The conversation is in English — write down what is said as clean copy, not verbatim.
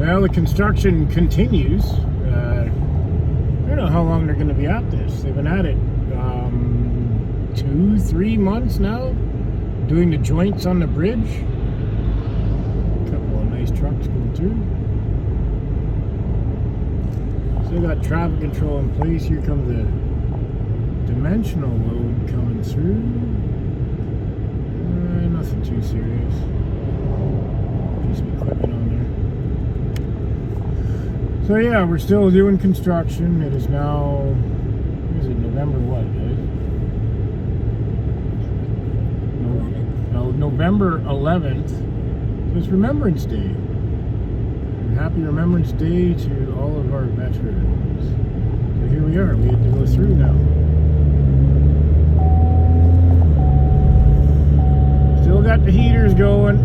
Well, the construction continues. I don't know how long they're going to be at this. They've been at it 2-3 months now, doing the joints on the bridge. A couple of nice trucks going through. Still got traffic control in place. Here comes the dimensional load coming through. Nothing too serious. Piece of equipment on there. So yeah, we're still doing construction. It is now, what is it, November what, guys? November 11th. So it's Remembrance Day. And happy Remembrance Day to all of our veterans. So here we are. We have to go through now. Still got the heaters going.